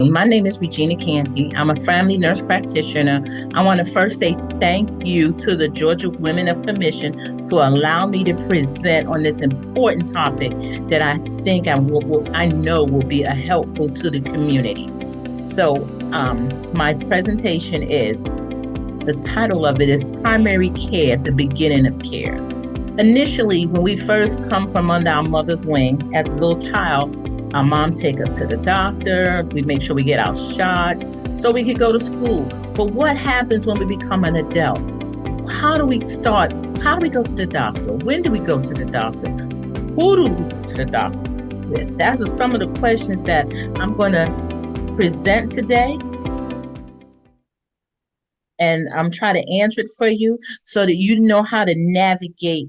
My name is Regina Canty. I'm a family nurse practitioner. I want to first say thank you to the Georgia Women of Commission to allow me to present on this important topic that I think I know will be helpful to the community. So my presentation the title of it is Primary Care, the Beginning of Care. Initially, when we first come from under our mother's wing as a little child, our mom take us to the doctor. We make sure we get our shots so we could go to school. But what happens when we become an adult? How do we start? How do we go to the doctor? When do we go to the doctor? Who do we go to the doctor with? That's some of the questions that I'm going to present today. And I'm trying to answer it for you so that you know how to navigate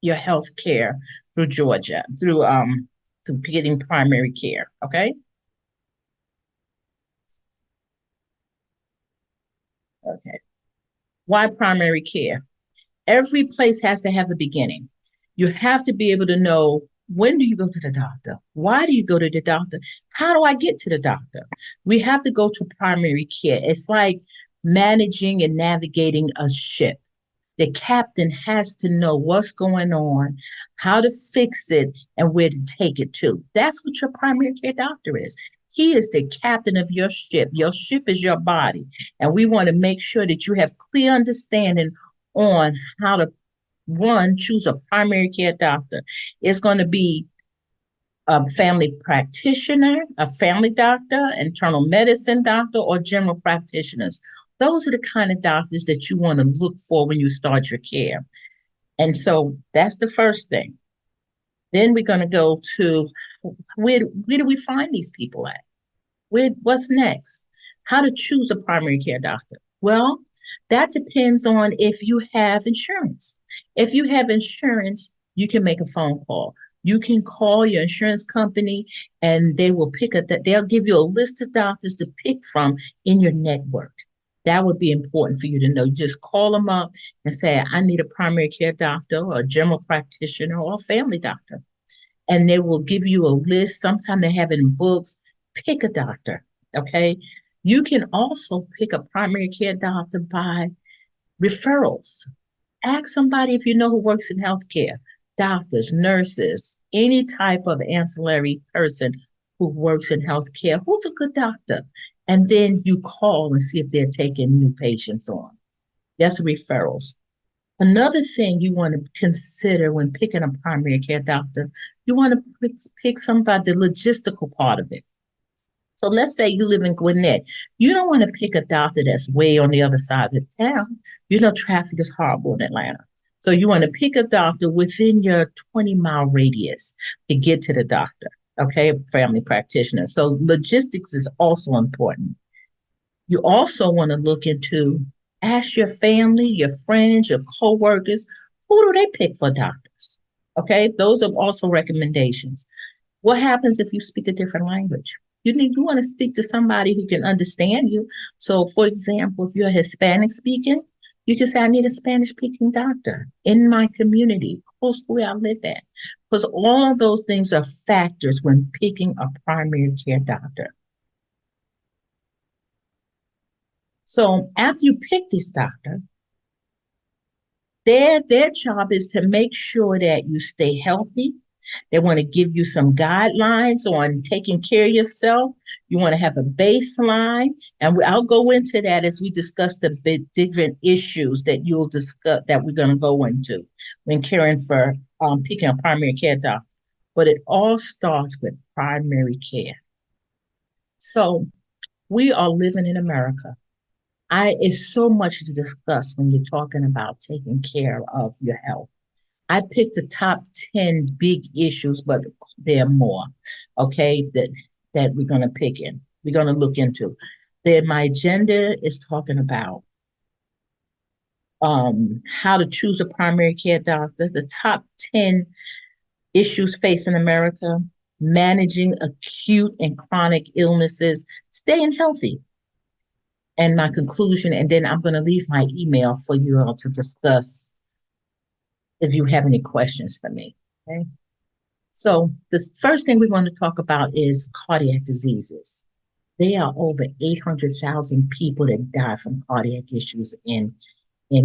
your health care through Georgia, through getting primary care, okay? Okay. Why primary care? Every place has to have a beginning. You have to be able to know, when do you go to the doctor? Why do you go to the doctor? How do I get to the doctor? We have to go to primary care. It's like managing and navigating a ship. The captain has to know what's going on, how to fix it, and where to take it to. That's what your primary care doctor is. He is the captain of your ship. Your ship is your body. And we want to make sure that you have clear understanding on how to, one, choose a primary care doctor. It's going to be a family practitioner, a family doctor, internal medicine doctor, or general practitioners. Those are the kind of doctors that you want to look for when you start your care. And so that's the first thing. Then we're going to go to where do we find these people at? What's next? How to choose a primary care doctor? Well, that depends on if you have insurance. If you have insurance, you can make a phone call. You can call your insurance company and they will they'll give you a list of doctors to pick from in your network. That would be important for you to know. Just call them up and say, I need a primary care doctor or a general practitioner or a family doctor. And they will give you a list. Sometimes they have it in books. Pick a doctor, okay? You can also pick a primary care doctor by referrals. Ask somebody if you know who works in healthcare, doctors, nurses, any type of ancillary person who works in healthcare, who's a good doctor. And then you call and see if they're taking new patients on. That's referrals. Another thing you want to consider when picking a primary care doctor, you want to pick somebody, the logistical part of it. So let's say you live in Gwinnett. You don't want to pick a doctor that's way on the other side of the town. You know, traffic is horrible in Atlanta. So you want to pick a doctor within your 20-mile radius to get to the doctor. Okay, family practitioner. So logistics is also important. You also want to look into, ask your family, your friends, your coworkers, who do they pick for doctors? Okay, those are also recommendations. What happens if you speak a different language? You want to speak to somebody who can understand you. So, for example, if you're Hispanic speaking, you can say, I need a Spanish speaking doctor in my community, close to where I live at. Because all of those things are factors when picking a primary care doctor. So after you pick this doctor, their job is to make sure that you stay healthy. They want to give you some guidelines on taking care of yourself. You want to have a baseline. And I'll go into that as we discuss the different issues that you'll discuss, that we're going to go into when caring for picking a primary care doctor. But it all starts with primary care. So we are living in America. It's so much to discuss when you're talking about taking care of your health. I picked the top 10 big issues, but there are more, okay, that we're going to pick in. We're going to look into. My agenda is talking about how to choose a primary care doctor, the top 10 issues facing America, managing acute and chronic illnesses, staying healthy. And my conclusion, and then I'm going to leave my email for you all to discuss if you have any questions for me, okay? So the first thing we want to talk about is cardiac diseases. There are over 800,000 people that die from cardiac issues in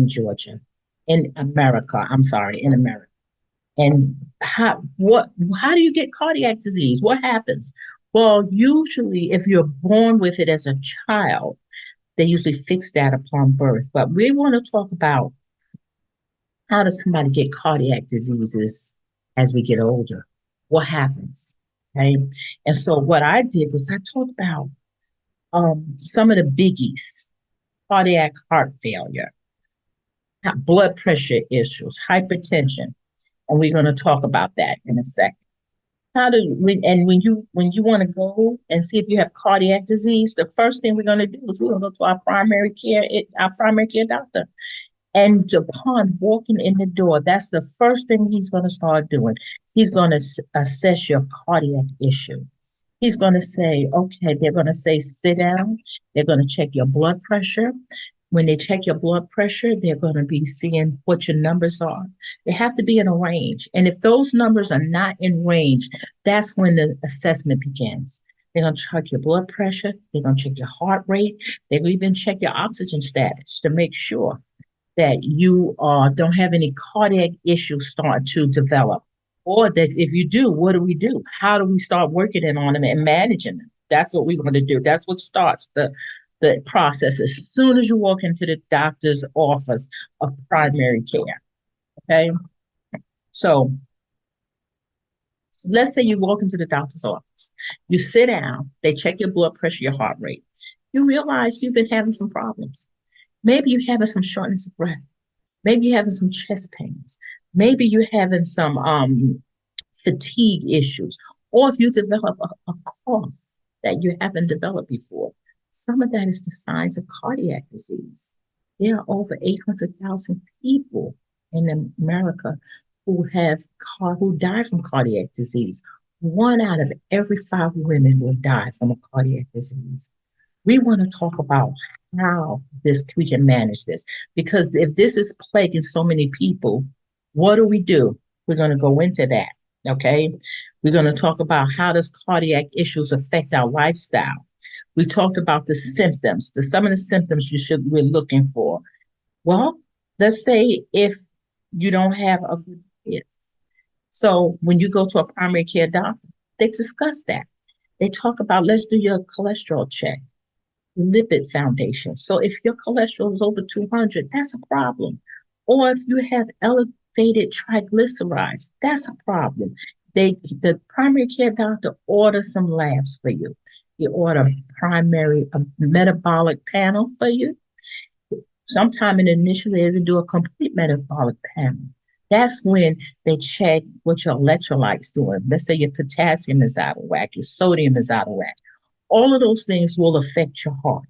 Georgia, in America. I'm sorry, in America. And how do you get cardiac disease? What happens? Well, usually if you're born with it as a child, they usually fix that upon birth. But we want to talk about how does somebody get cardiac diseases as we get older? What happens? Okay. And so what I did was I talked about some of the biggies: cardiac heart failure, blood pressure issues, hypertension, and we're going to talk about that in a second. When you want to go and see if you have cardiac disease, the first thing we're going to do is we're going to go to our primary care doctor. And upon walking in the door, that's the first thing he's going to start doing. He's going to assess your cardiac issue. He's going to say, okay, they're going to say, sit down. They're going to check your blood pressure. When they check your blood pressure, they're going to be seeing what your numbers are. They have to be in a range. And if those numbers are not in range, that's when the assessment begins. They're going to check your blood pressure. They're going to check your heart rate. They're going to even check your oxygen status to make sure that you don't have any cardiac issues start to develop. Or that if you do, what do we do? How do we start working in on them and managing them? That's what we want to do. That's what starts the process as soon as you walk into the doctor's office of primary care. Okay. So let's say you walk into the doctor's office, you sit down, they check your blood pressure, your heart rate. You realize you've been having some problems. Maybe you're having some shortness of breath. Maybe you're having some chest pains. Maybe you're having some fatigue issues. Or if you develop a cough that you haven't developed before, some of that is the signs of cardiac disease. There are over 800,000 people in America who die from cardiac disease. 1 out of every 5 women will die from a cardiac disease. We want to talk about how we can manage this, because if this is plaguing so many people, what do? We're going to go into that. Okay. We're going to talk about how does cardiac issues affect our lifestyle. We talked about the symptoms, some of the symptoms we're looking for. Well, let's say if you don't have a good hip. So when you go to a primary care doctor, they discuss that. They talk about, let's do your cholesterol check, lipid foundation. So if your cholesterol is over 200, that's a problem. Or if you have elevated triglycerides, that's a problem. The primary care doctor orders some labs for you. You order a metabolic panel for you. Sometime initially they do a complete metabolic panel. That's when they check what your electrolytes doing. Let's say your potassium is out of whack, your sodium is out of whack. All of those things will affect your heart.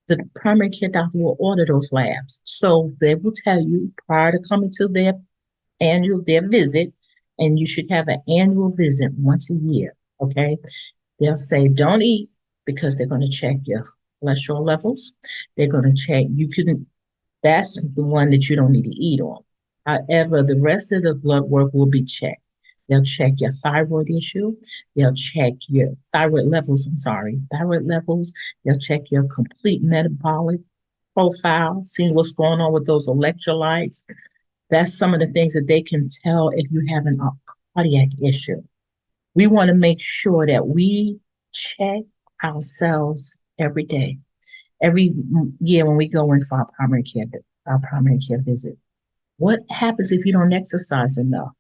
The primary care doctor will order those labs. So they will tell you prior to coming to their visit, and you should have an annual visit once a year. Okay. They'll say, don't eat, because they're going to check your cholesterol levels. They're going to check, that's the one that you don't need to eat on. However, the rest of the blood work will be checked. They'll check your thyroid issue. They'll check your thyroid levels. They'll check your complete metabolic profile, seeing what's going on with those electrolytes. That's some of the things that they can tell if you have a cardiac issue. We want to make sure that we check ourselves every day, every year when we go in for our primary care visit. What happens if you don't exercise enough?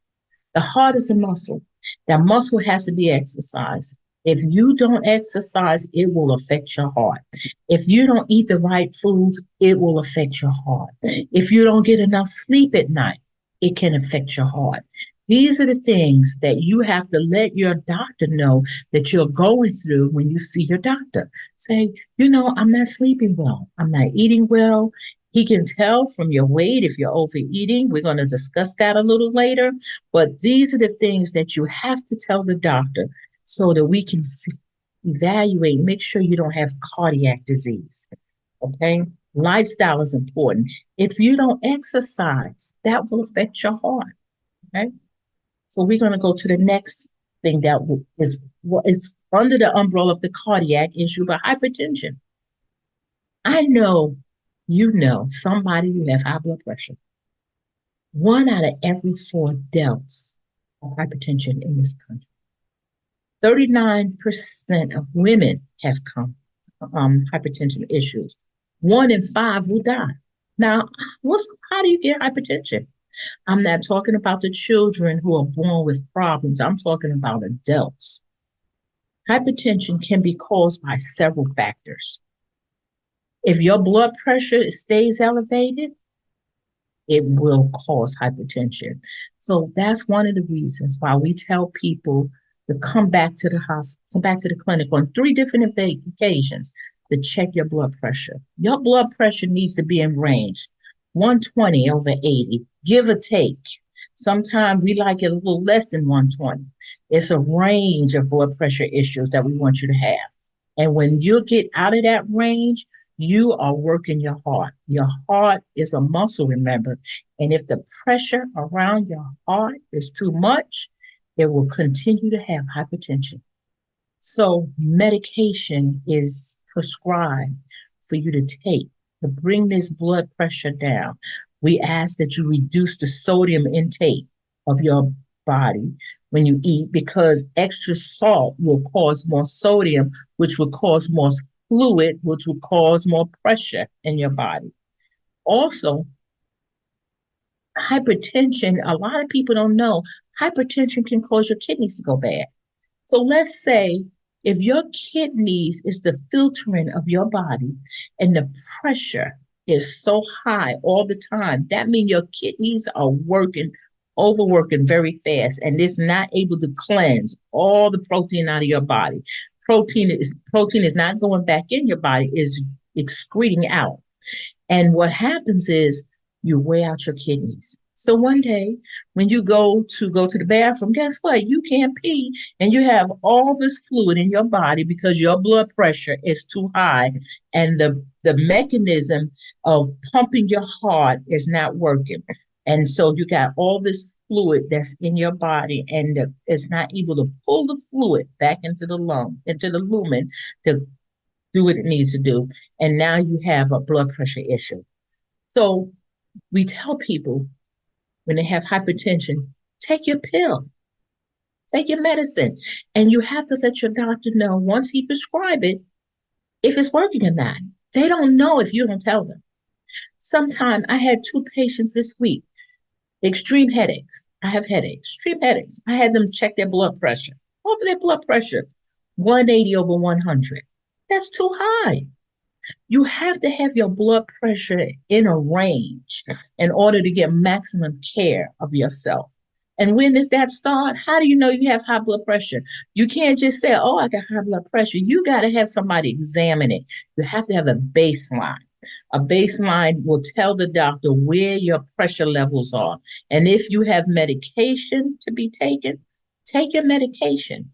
The heart is a muscle. That muscle has to be exercised. If you don't exercise, it will affect your heart. If you don't eat the right foods, it will affect your heart. If you don't get enough sleep at night, it can affect your heart. These are the things that you have to let your doctor know that you're going through when you see your doctor. Say, I'm not sleeping well. I'm not eating well. He can tell from your weight if you're overeating. We're going to discuss that a little later. But these are the things that you have to tell the doctor so that we can evaluate, make sure you don't have cardiac disease. Okay? Lifestyle is important. If you don't exercise, that will affect your heart. Okay? So we're going to go to the next thing that is well, it's under the umbrella of the cardiac issue, but hypertension. I know you know somebody who have high blood pressure. One out of every four deaths of hypertension in this country. 39% of women have hypertension issues. One in five will die. Now, how do you get hypertension? I'm not talking about the children who are born with problems. I'm talking about adults. Hypertension can be caused by several factors. If your blood pressure stays elevated, it will cause hypertension. So that's one of the reasons why we tell people to come back to the hospital, come back to the clinic on 3 different occasions to check your blood pressure. Your blood pressure needs to be in range 120 over 80, give or take. Sometimes we like it a little less than 120. It's a range of blood pressure issues that we want you to have. And when you get out of that range, you are working your heart. Your heart is a muscle, remember. And if the pressure around your heart is too much, it will continue to have hypertension. So medication is prescribed for you to take to bring this blood pressure down. We ask that you reduce the sodium intake of your body when you eat, because extra salt will cause more sodium, which will cause more fluid, which will cause more pressure in your body. Also, hypertension, a lot of people don't know, hypertension can cause your kidneys to go bad. So let's say if your kidneys is the filtering of your body and the pressure is so high all the time, that means your kidneys are overworking very fast, and it's not able to cleanse all the protein out of your body. Protein is not going back in your body, is excreting out. And what happens is you wear out your kidneys. So one day when you go to the bathroom, guess what? You can't pee, and you have all this fluid in your body because your blood pressure is too high, and the mechanism of pumping your heart is not working. And so you got all this fluid that's in your body, and it's not able to pull the fluid back into the lung, into the lumen, to do what it needs to do. And now you have a blood pressure issue. So we tell people when they have hypertension, take your pill, take your medicine. And you have to let your doctor know once he prescribes it, if it's working or not. They don't know if you don't tell them. Sometime I had 2 patients this week, extreme headaches. I have headaches, extreme headaches. I had them check their blood pressure. Over their blood pressure, 180 over 100. That's too high. You have to have your blood pressure in a range in order to get maximum care of yourself. And when does that start? How do you know you have high blood pressure? You can't just say, oh, I got high blood pressure. You got to have somebody examine it. You have to have a baseline. A baseline will tell the doctor where your pressure levels are. And if you have medication to be taken, take your medication.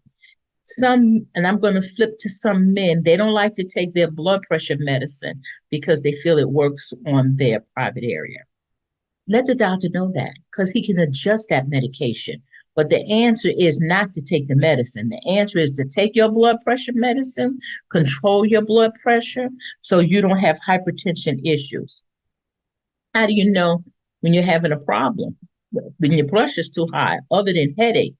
And I'm going to flip to some men, they don't like to take their blood pressure medicine because they feel it works on their private area. Let the doctor know that, because he can adjust that medication. But the answer is not to take the medicine. The answer is to take your blood pressure medicine, control your blood pressure so you don't have hypertension issues. How do you know when you're having a problem, when your pressure is too high, other than headache?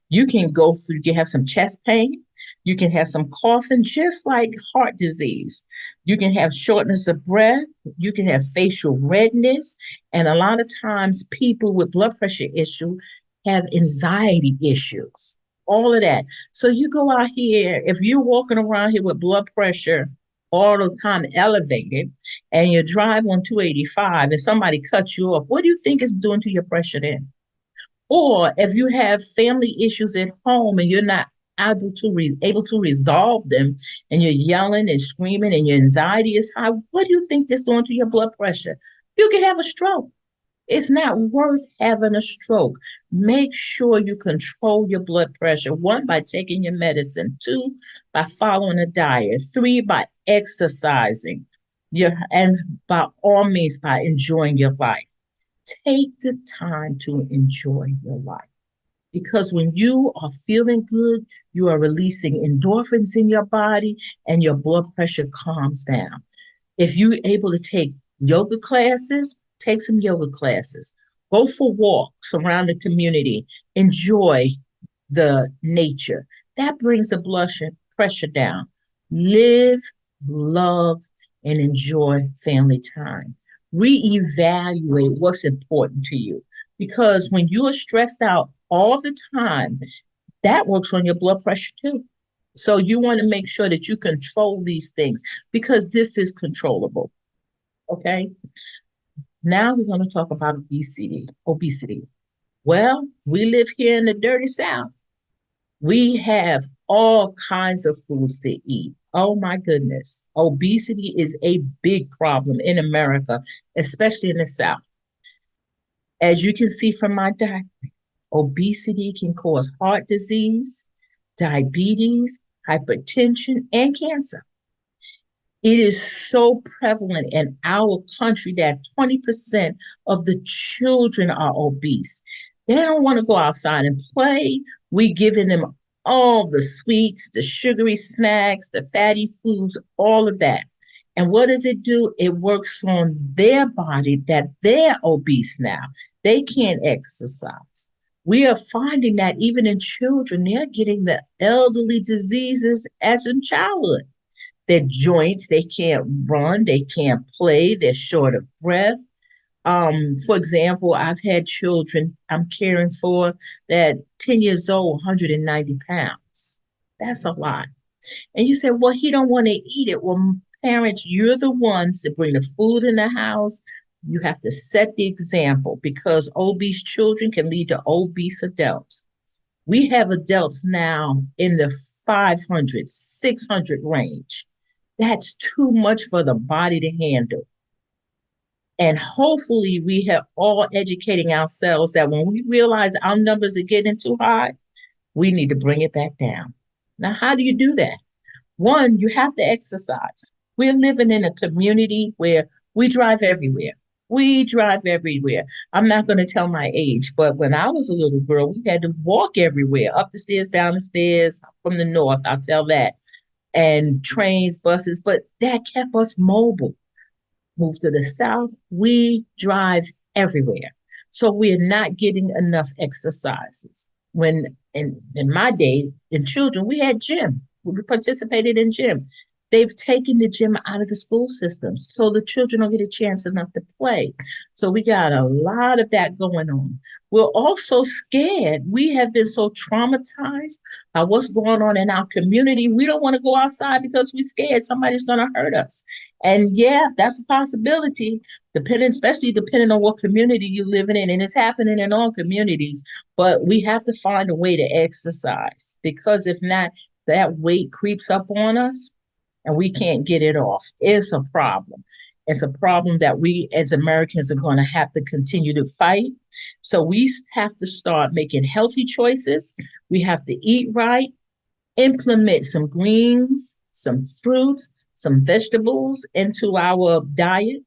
You can go through, you have some chest pain, you can have some coughing, just like heart disease. You can have shortness of breath, you can have facial redness, and a lot of times people with blood pressure issue have anxiety issues, all of that. So you go out here, if you're walking around here with blood pressure all the time elevated, and you drive on 285 and somebody cuts you off, what do you think is doing to your pressure then? Or if you have family issues at home and you're not able to resolve them, and you're yelling and screaming and your anxiety is high, what do you think this doing to your blood pressure? You could have a stroke. It's not worth having a stroke. Make sure you control your blood pressure. 1, by taking your medicine. 2, by following a diet. 3, by exercising. And by all means, by enjoying your life. Take the time to enjoy your life. because when you are feeling good, you are releasing endorphins in your body and your blood pressure calms down. If you're able to take yoga classes, take some yoga classes. Go for walks around the community. Enjoy the nature. That brings the blood pressure down. Live, love, and enjoy family time. Reevaluate what's important to you. Because when you are stressed out all the time, that works on your blood pressure too. So you want to make sure that you control these things because this is controllable. Okay. Now we're going to talk about obesity. Obesity. Well, we live here in the dirty South. We have all kinds of foods to eat. Oh my goodness. Obesity is a big problem in America, especially in the South. As you can see from my diet, obesity can cause heart disease, diabetes, hypertension, and cancer. It is so prevalent in our country that 20% of the children are obese. They don't want to go outside and play. We giving them all the sweets, the sugary snacks, the fatty foods, all of that. And what does it do? It works on their body that they're obese now. They can't exercise. We are finding that even in children, they're getting the elderly diseases as in childhood. Their joints, they can't run, they can't play, they're short of breath. For example, I've had children I'm caring for that 10 years old, 190 pounds. That's a lot. And you say, well, he don't want to eat it. Well, parents, you're the ones that bring the food in the house. You have to set the example because obese children can lead to obese adults. We have adults now in the 500, 600 range. That's too much for the body to handle. And hopefully we have all educating ourselves that when we realize our numbers are getting too high, we need to bring it back down. Now, how do you do that? One, you have to exercise. We're living in a community where we drive everywhere. We drive everywhere. I'm not going to tell my age, but when I was a little girl, we had to walk everywhere, up the stairs, down the stairs, from the north, I'll tell that, and trains, buses, but that kept us mobile. Move to the south, we drive everywhere. So we're not getting enough exercises. When in my day, in children, we had gym. We participated in gym. They've taken the gym out of the school system, so the children don't get a chance enough to play. So we got a lot of that going on. We're also scared. We have been so traumatized by what's going on in our community. We don't want to go outside because we're scared somebody's going to hurt us. And yeah, that's a possibility, especially depending on what community you're living in. And it's happening in all communities. But we have to find a way to exercise because if not, that weight creeps up on us and we can't get it off. It's a problem. It's a problem that we as Americans are going to have to continue to fight. So we have to start making healthy choices. We have to eat right, implement some greens, some fruits, some vegetables into our diet.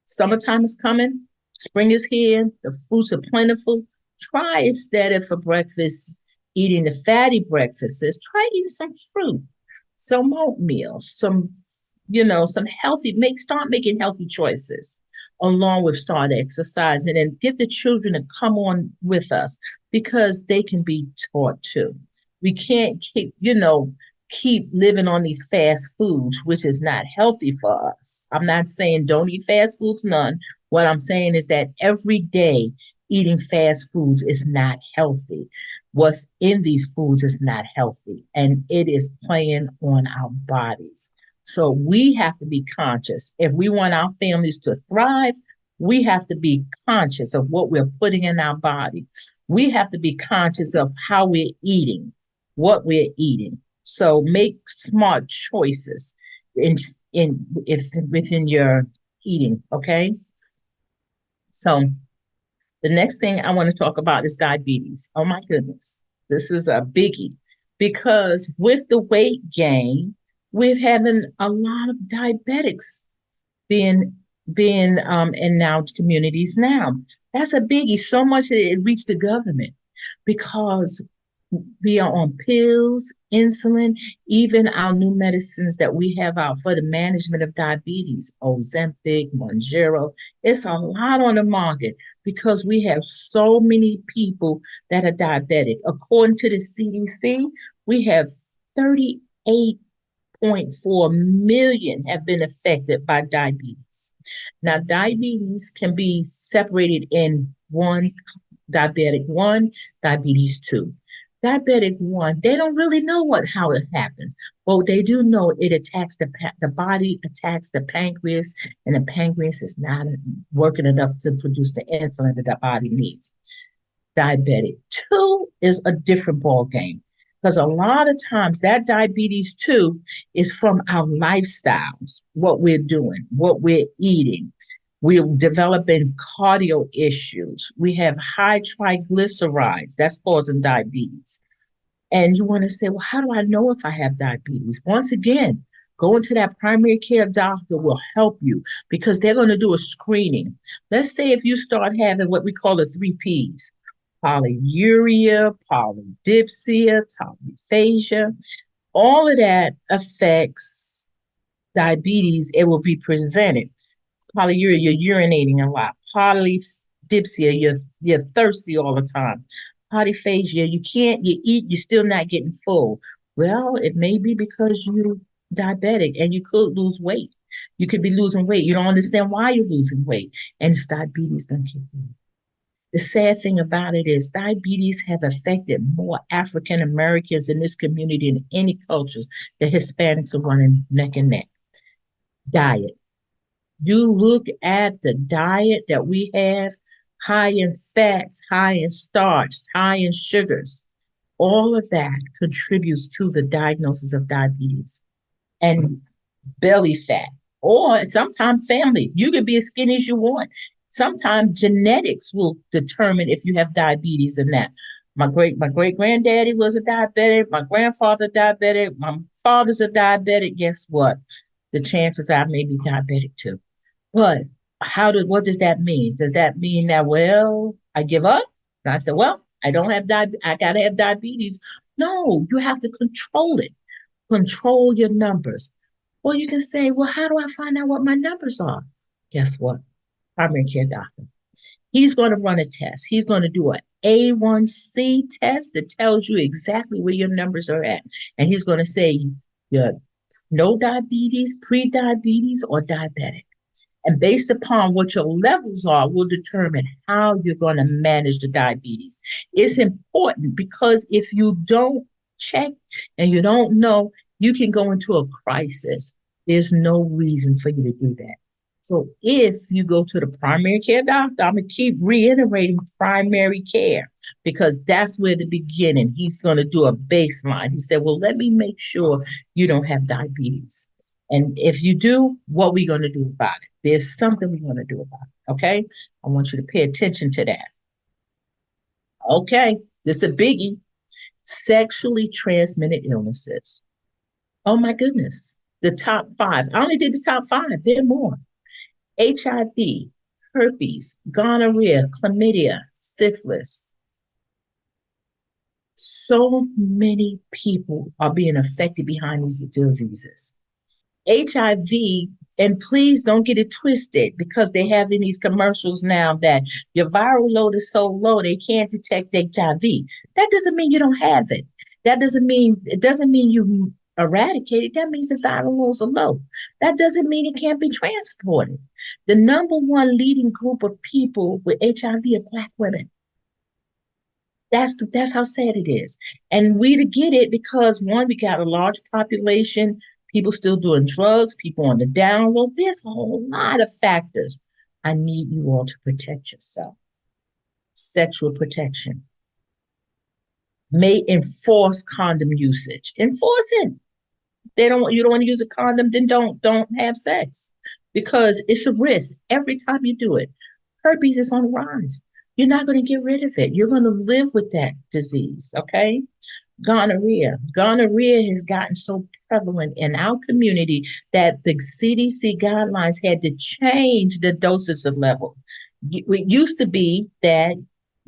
Summertime is coming. Spring is here. The fruits are plentiful. Try instead of for breakfast eating the fatty breakfasts, try eating some fruit, some oatmeal, some healthy, start making healthy choices along with start exercising and get the children to come on with us because they can be taught too. We can't keep living on these fast foods, which is not healthy for us. I'm not saying don't eat fast foods, none. What I'm saying is that every day eating fast foods is not healthy. What's in these foods is not healthy, and it is playing on our bodies. So we have to be conscious. If we want our families to thrive, we have to be conscious of what we're putting in our body. We have to be conscious of how we're eating, what we're eating. So make smart choices within your eating, okay? So the next thing I want to talk about is diabetes. Oh my goodness, this is a biggie because with the weight gain, we're having a lot of diabetics being in now communities now. That's a biggie. So much that it reached the government. because we are on pills, insulin, even our new medicines that we have out for the management of diabetes, Ozempic, Mounjaro. It's a lot on the market because we have so many people that are diabetic. According to the CDC, we have 38.4 million have been affected by diabetes. Now, diabetes can be separated in diabetic 1, diabetes 2. Diabetic 1, they don't really know how it happens, but they do know it attacks the body, attacks the pancreas, and the pancreas is not working enough to produce the insulin that the body needs. Diabetic 2 is a different ball game because a lot of times that diabetes 2 is from our lifestyles, what we're doing, what we're eating. We're developing cardio issues. We have high triglycerides. That's causing diabetes. And you want to say, well, how do I know if I have diabetes? Once again, going to that primary care doctor will help you because they're going to do a screening. Let's say if you start having what we call the 3 Ps, polyuria, polydipsia, polyphagia, all of that affects diabetes. It will be presented. Polyuria, you're urinating a lot. Polydipsia, you're thirsty all the time. Polyphagia, you eat, you're still not getting full. Well, it may be because you're diabetic and you could lose weight. You could be losing weight. You don't understand why you're losing weight. And it's diabetes done kick in. The sad thing about it is diabetes have affected more African Americans in this community than any cultures. The Hispanics are running neck and neck. Diet. You look at the diet that we have, high in fats, high in starch, high in sugars. All of that contributes to the diagnosis of diabetes and belly fat, or sometimes family. You can be as skinny as you want. Sometimes genetics will determine if you have diabetes or not. My great granddaddy was a diabetic. My grandfather diabetic. My father's a diabetic. Guess what? The chances are I may be diabetic too. But what does that mean? Does that mean that, well, I give up? And I said, well, I don't have I gotta have diabetes. No, you have to control it. Control your numbers. Well, you can say, well, how do I find out what my numbers are? Guess what? Primary care doctor. He's going to run a test. He's going to do an A1C test that tells you exactly where your numbers are at. And he's going to say you're no diabetes, pre-diabetes, or diabetic. And based upon what your levels are, will determine how you're going to manage the diabetes. It's important because if you don't check and you don't know, you can go into a crisis. There's no reason for you to do that. So if you go to the primary care doctor, I'm going to keep reiterating primary care because that's where the beginning. He's going to do a baseline. He said, well, let me make sure you don't have diabetes. And if you do, what are we going to do about it? There's something we're going to do about it, okay? I want you to pay attention to that. Okay, this is a biggie. Sexually transmitted illnesses. Oh my goodness. The top 5. I only did the top 5. There are more. HIV, herpes, gonorrhea, chlamydia, syphilis. So many people are being affected behind these diseases. HIV, and please don't get it twisted because they have in these commercials now that your viral load is so low they can't detect HIV. That doesn't mean you don't have it. It doesn't mean you eradicate it. That means the viral loads are low. That doesn't mean it can't be transported. The number one leading group of people with HIV are Black women. That's how sad it is. And we to get it because one, we got a large population, people still doing drugs, people on the down low. There's a whole lot of factors. I need you all to protect yourself. Sexual protection. May enforce condom usage. Enforce it. You don't want to use a condom, then don't have sex because it's a risk every time you do it. Herpes is on the rise. You're not going to get rid of it. You're going to live with that disease, okay? Gonorrhea. Gonorrhea has gotten so prevalent in our community that the CDC guidelines had to change the dosage level. It used to be that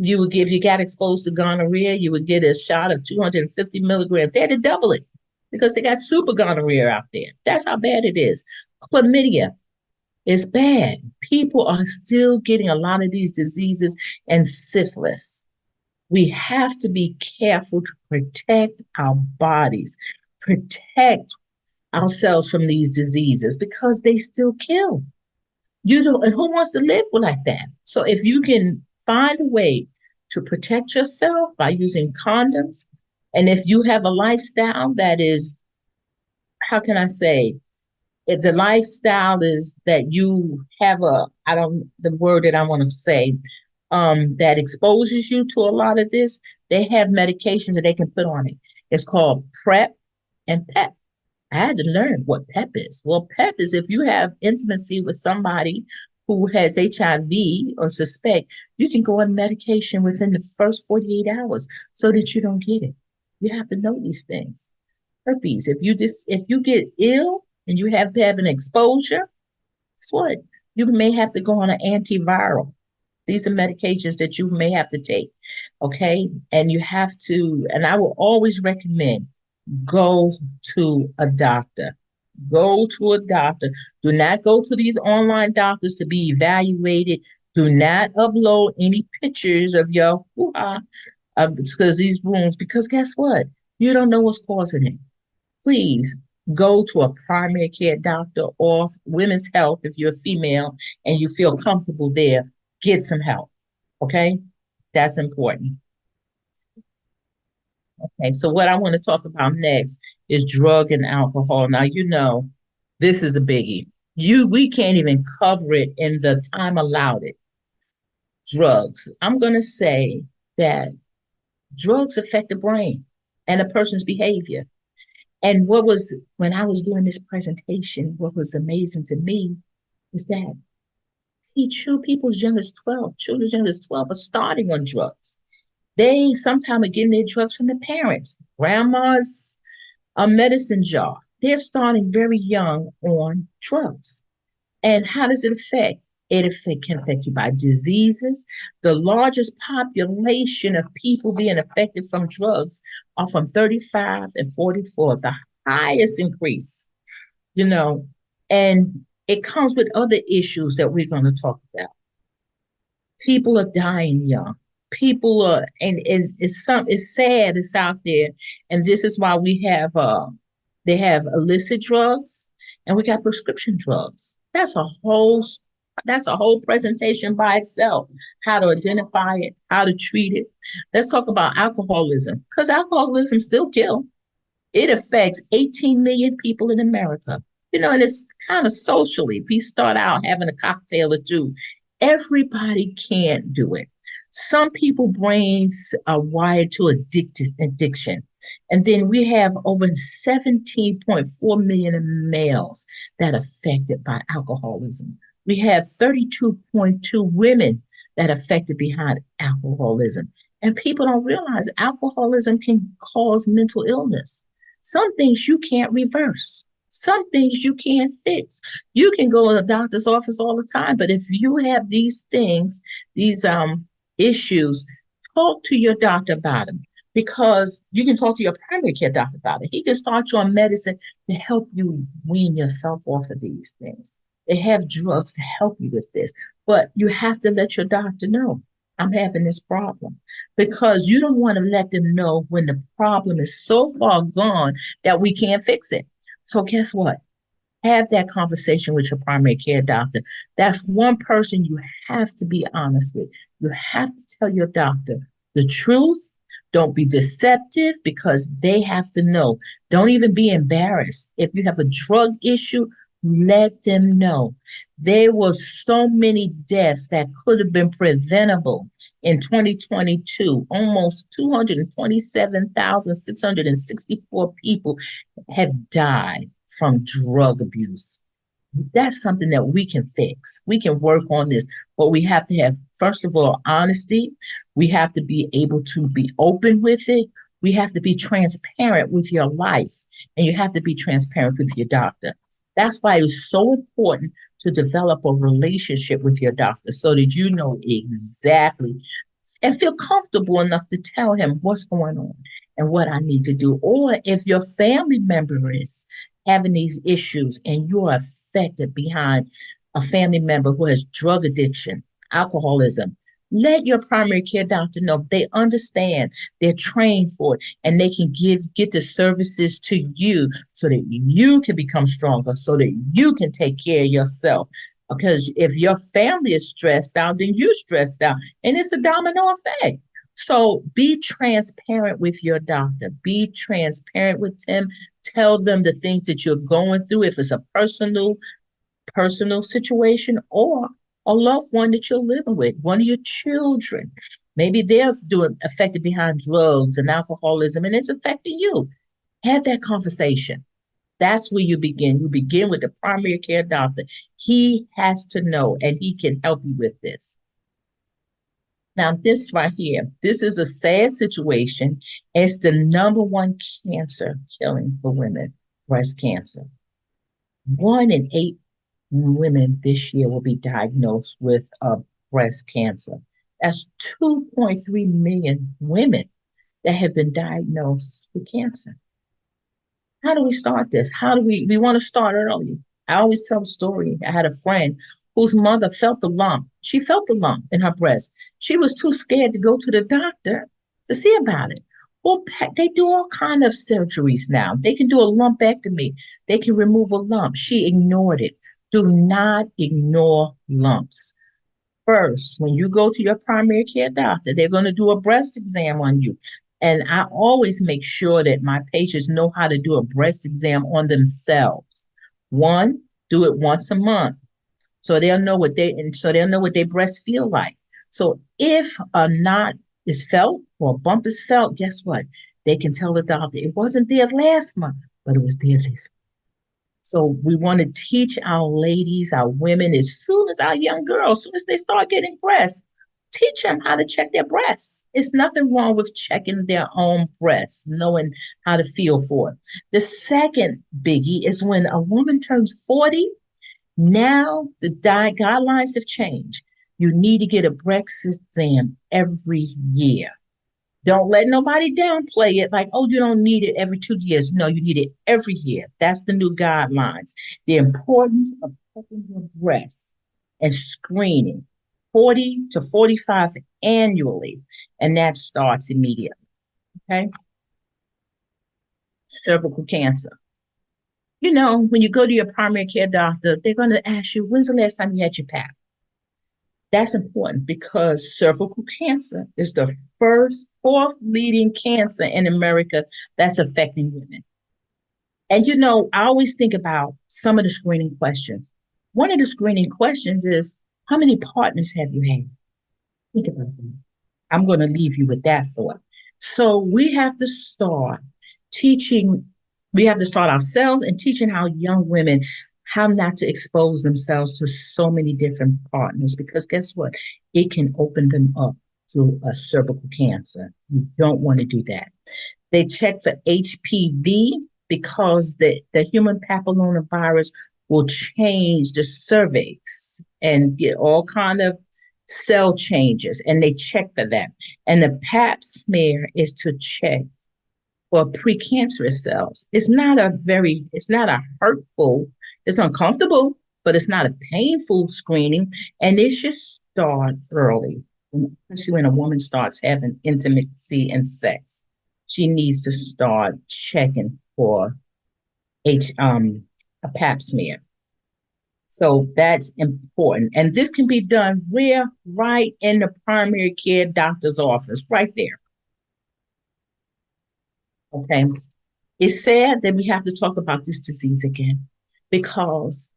You would give, you got exposed to gonorrhea, you would get a shot of 250 milligrams. They had to double it because they got super gonorrhea out there. That's how bad it is. Chlamydia is bad. People are still getting a lot of these diseases and syphilis. We have to be careful to protect our bodies, protect ourselves from these diseases because they still kill. You don't, and who wants to live like that? So if you can find a way to protect yourself by using condoms, and if you have a lifestyle that is, how can I say, if the lifestyle is that you have a, I don't, the word that I want to say, that exposes you to a lot of this, they have medications that they can put on it. It's called PrEP and PEP. I had to learn what PEP is. Well, PEP is if you have intimacy with somebody who has HIV or suspect, you can go on medication within the first 48 hours so that you don't get it. You have to know these things. Herpes, if you get ill and you have to have an exposure, guess what? You may have to go on an antiviral. These are medications that you may have to take. Okay. And you have to, and I will always recommend go to a doctor. Go to a doctor. Do not go to these online doctors to be evaluated. Do not upload any pictures of your because these wounds, because guess what? You don't know what's causing it. Please go to a primary care doctor or women's health if you're a female and you feel comfortable there. Get some help. Okay? That's important. Okay, so what I want to talk about next is drug and alcohol. Now, you know, this is a biggie. We can't even cover it in the time allowed it. Drugs. I'm going to say that drugs affect the brain and a person's behavior. And when I was doing this presentation, what was amazing to me is that people as young as 12, children as young as 12 are starting on drugs. They sometimes are getting their drugs from the parents, grandma's a medicine jar. They're starting very young on drugs. And how does it affect? Can affect you by diseases. The largest population of people being affected from drugs are from 35 and 44, the highest increase, you know, and it comes with other issues that we're going to talk about. People are dying young. People are, and it's sad, it's out there. And this is why they have illicit drugs and we got prescription drugs. That's a whole presentation by itself. How to identify it, how to treat it. Let's talk about alcoholism, because alcoholism still kills. It affects 18 million people in America. You know, and it's kind of socially. If you start out having a cocktail or two, everybody can't do it. Some people brains are wired to addiction. And then we have over 17.4 million males that are affected by alcoholism. We have 32.2 women that are affected behind alcoholism. And people don't realize alcoholism can cause mental illness. Some things you can't reverse. Some things you can't fix. You can go to the doctor's office all the time, but if you have these things, these issues, talk to your doctor about them, because you can talk to your primary care doctor about it. He can start you on medicine to help you wean yourself off of these things. They have drugs to help you with this, but you have to let your doctor know, I'm having this problem, because you don't want to let them know when the problem is so far gone that we can't fix it. So guess what? Have that conversation with your primary care doctor. That's one person you have to be honest with. You have to tell your doctor the truth. Don't be deceptive, because they have to know. Don't even be embarrassed. If you have a drug issue, let them know. There were so many deaths that could have been preventable in 2022. Almost 227,664 people have died from drug abuse. That's something that we can fix. We can work on this, but we have to have, first of all, honesty. We have to be able to be open with it. We have to be transparent with your life, and you have to be transparent with your doctor. That's why it's so important to develop a relationship with your doctor so that you know exactly and feel comfortable enough to tell him what's going on and what I need to do. Or if your family member is having these issues and you are affected behind a family member who has drug addiction, alcoholism, let your primary care doctor know. They understand, they're trained for it, and they can get the services to you so that you can become stronger, so that you can take care of yourself. Because if your family is stressed out, then you're stressed out, and it's a domino effect. So be transparent with your doctor. Be transparent with them. Tell them the things that you're going through, if it's a personal situation or a loved one that you're living with, one of your children. Maybe they're doing affected behind drugs and alcoholism and it's affecting you. Have that conversation. That's where you begin. You begin with the primary care doctor. He has to know and he can help you with this. Now, this right here, this is a sad situation. It's the number one cancer killing for women, breast cancer. 1 in 8 women this year will be diagnosed with breast cancer. That's 2.3 million women that have been diagnosed with cancer. How do we start this? How do we want to start early? I always tell a story. I had a friend whose mother felt the lump. She felt the lump in her breast. She was too scared to go to the doctor to see about it. Well, they do all kind of surgeries now. They can do a lumpectomy. They can remove a lump. She ignored it. Do not ignore lumps. First, when you go to your primary care doctor, they're going to do a breast exam on you. And I always make sure that my patients know how to do a breast exam on themselves. One, do it once a month. So they'll know what their breasts feel like. So if a knot is felt or a bump is felt, guess what? They can tell the doctor it wasn't there last month, but it was there this month. So we want to teach our ladies, our women, as soon as our young girls, as soon as they start getting breasts, teach them how to check their breasts. It's nothing wrong with checking their own breasts, knowing how to feel for it. The second biggie is when a woman turns 40, now the guidelines have changed. You need to get a breast exam every year. Don't let nobody downplay it like, oh, you don't need it every 2 years. No, you need it every year. That's the new guidelines. The importance of checking your breast and screening 40 to 45 annually, and that starts immediately. Okay? Cervical cancer. You know, when you go to your primary care doctor, they're going to ask you, when's the last time you had your pap? That's important because cervical cancer is the fourth leading cancer in America that's affecting women. And you know, I always think about some of the screening questions. One of the screening questions is, how many partners have you had? Think about that. I'm going to leave you with that thought. So we have to start ourselves and teaching our young women how not to expose themselves to so many different partners, because guess what? It can open them up to a cervical cancer. You don't want to do that. They check for HPV because the human papillomavirus will change the cervix and get all kind of cell changes, and they check for that. And the pap smear is to check for precancerous cells. It's not a hurtful, it's uncomfortable, but it's not a painful screening. And it should start early, especially when a woman starts having intimacy and sex. She needs to start checking for a pap smear. So that's important. And this can be done where? Right in the primary care doctor's office, right there. Okay. It's sad that we have to talk about this disease again because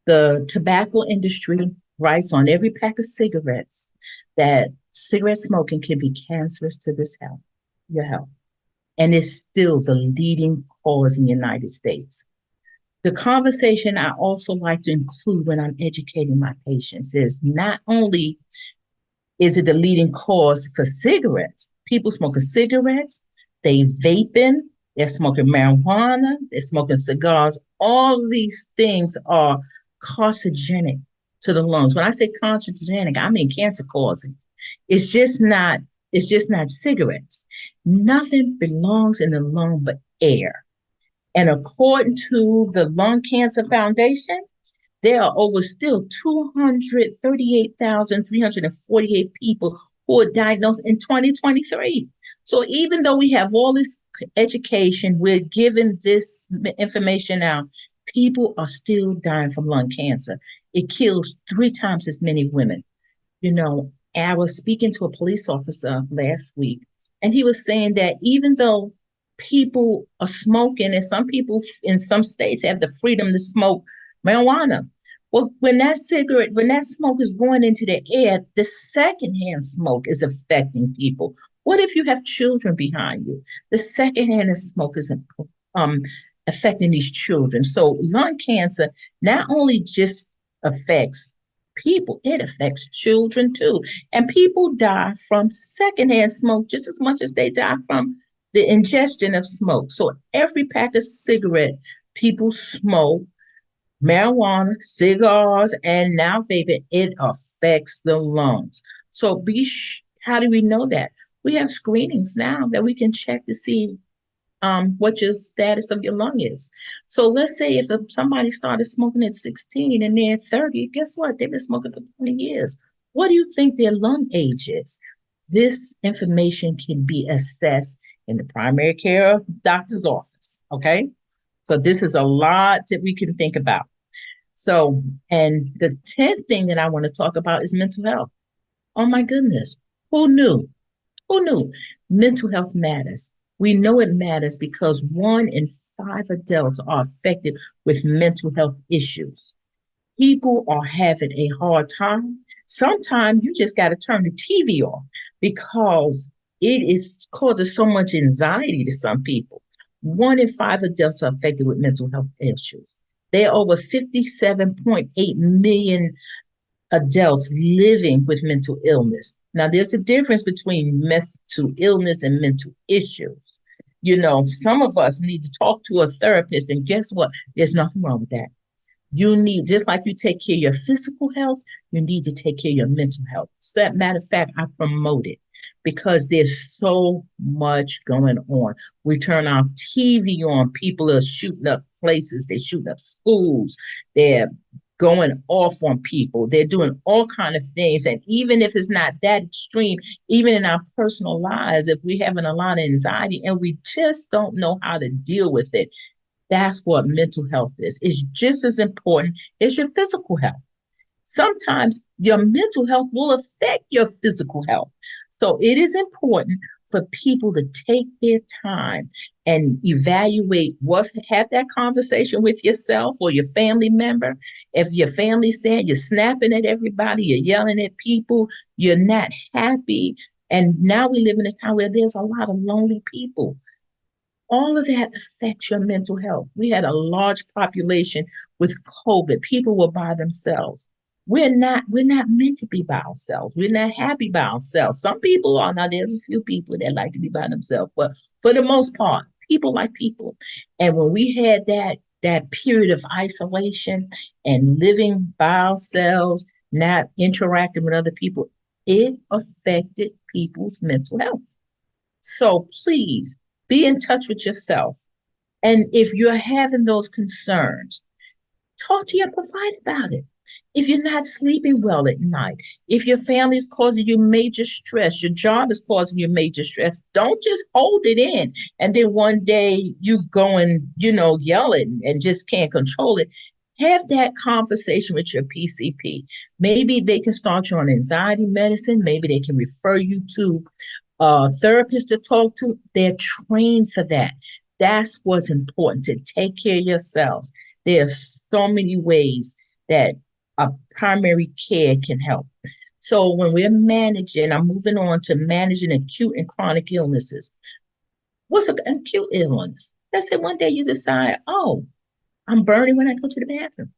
the tobacco industry writes on every pack of cigarettes that cigarette smoking can be cancerous to your health. And it's still the leading cause in the United States. The conversation I also like to include when I'm educating my patients is not only is it the leading cause for cigarettes, people smoking cigarettes, they vaping, they're smoking marijuana, they're smoking cigars. All of these things are carcinogenic to the lungs. When I say carcinogenic, I mean cancer causing. It's just not It's just not cigarettes. Nothing belongs in the lung but air. And according to the Lung Cancer Foundation, there are over still 238,348 people who are diagnosed in 2023. So even though we have all this education, we're giving this information out, people are still dying from lung cancer. It kills 3 times as many women. I was speaking to a police officer last week, and he was saying that even though people are smoking, and some people in some states have the freedom to smoke marijuana. Well, when that smoke is going into the air, the secondhand smoke is affecting people. What if you have children behind you? The secondhand smoke is um, affecting these children. So lung cancer not only just affects people, it affects children too. And people die from secondhand smoke just as much as they die from the ingestion of smoke. So every pack of cigarette people smoke, marijuana, cigars, and now vaping, it affects the lungs. So how do we know that? We have screenings now that we can check to see what your status of your lung is. So let's say if somebody started smoking at 16 and they're 30, guess what? They've been smoking for 20 years. What do you think their lung age is? This information can be assessed in the primary care doctor's office. Okay. So this is a lot that we can think about. So, and the 10th thing that I want to talk about is mental health. Oh my goodness. Who knew? Who knew? Mental health matters. We know it matters because 1 in 5 adults are affected with mental health issues. People are having a hard time. Sometimes you just got to turn the TV off because it is causing so much anxiety to some people. 1 in 5 adults are affected with mental health issues. There are over 57.8 million adults living with mental illness. Now, there's a difference between mental illness and mental issues. Some of us need to talk to a therapist, and guess what? There's nothing wrong with that. You need, just like you take care of your physical health, you need to take care of your mental health. So, matter of fact, I promote it because there's so much going on. We turn our TV on, people are shooting up places, they're shooting up schools, they're going off on people, they're doing all kind of things. And even if it's not that extreme, even in our personal lives, if we're having a lot of anxiety and we just don't know how to deal with it, that's what mental health is. It's just as important as your physical health. Sometimes your mental health will affect your physical health. So it is important for people to take their time and evaluate have that conversation with yourself or your family member. If your family said you're snapping at everybody, you're yelling at people, you're not happy. And now we live in a time where there's a lot of lonely people. All of that affects your mental health. We had a large population with COVID. People were by themselves. We're not meant to be by ourselves. We're not happy by ourselves. Some people are. Now there's a few people that like to be by themselves, but for the most part, people like people. And when we had that period of isolation and living by ourselves, not interacting with other people, it affected people's mental health. So please be in touch with yourself. And if you're having those concerns, talk to your provider about it. If you're not sleeping well at night, if your family is causing you major stress, your job is causing you major stress, don't just hold it in. And then one day you go and, yell it and just can't control it. Have that conversation with your PCP. Maybe they can start you on anxiety medicine. Maybe they can refer you to a therapist to talk to. They're trained for that. That's what's important, to take care of yourselves. There's so many ways that a primary care can help. So when we're managing, I'm moving on to managing acute and chronic illnesses. What's an acute illness? Let's say one day you decide, oh, I'm burning when I go to the bathroom.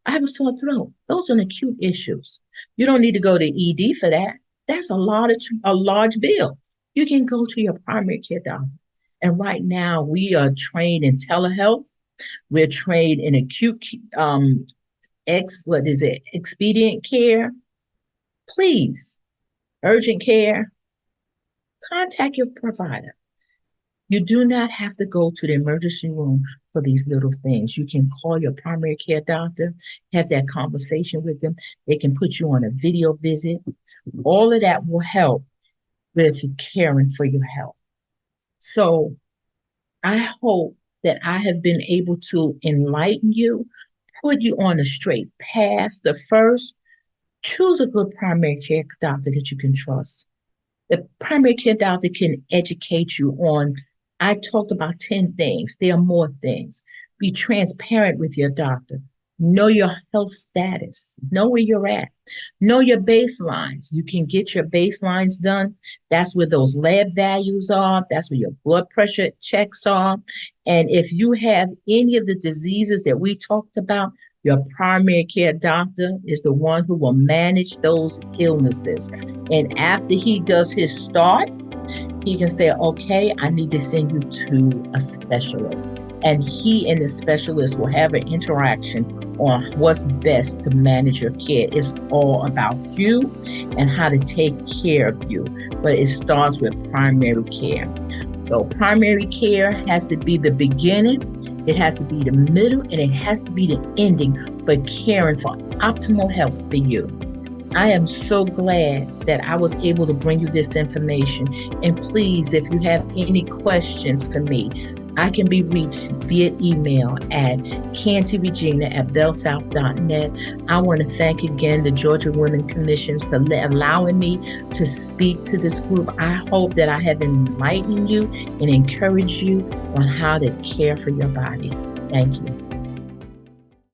I have a sore throat. Those are acute issues. You don't need to go to ED for that. That's a large bill. You can go to your primary care doctor. And right now we are trained in telehealth. We're trained in acute expedient care. Please, urgent care, contact your provider. You do not have to go to the emergency room for these little things. You can call your primary care doctor, have that conversation with them. They can put you on a video visit. All of that will help with caring for your health. So I hope that I have been able to enlighten you, put you on a straight path. The first, choose a good primary care doctor that you can trust. The primary care doctor can educate you on, I talked about 10 things. There are more things. Be transparent with your doctor. Know your health status. Know where you're at. Know your baselines. You can get your baselines done. That's where those lab values are. That's where your blood pressure checks are. And if you have any of the diseases that we talked about, your primary care doctor is the one who will manage those illnesses. And after he does his start, he can say, okay, I need to send you to a specialist. And he and the specialist will have an interaction on what's best to manage your care. It's all about you and how to take care of you. But it starts with primary care. So primary care has to be the beginning, it has to be the middle, and it has to be the ending for caring for optimal health for you. I am so glad that I was able to bring you this information. And please, if you have any questions for me, I can be reached via email at cantyrregina@bellsouth.net. I want to thank again the Georgia Women Commissions for allowing me to speak to this group. I hope that I have enlightened you and encouraged you on how to care for your body. Thank you.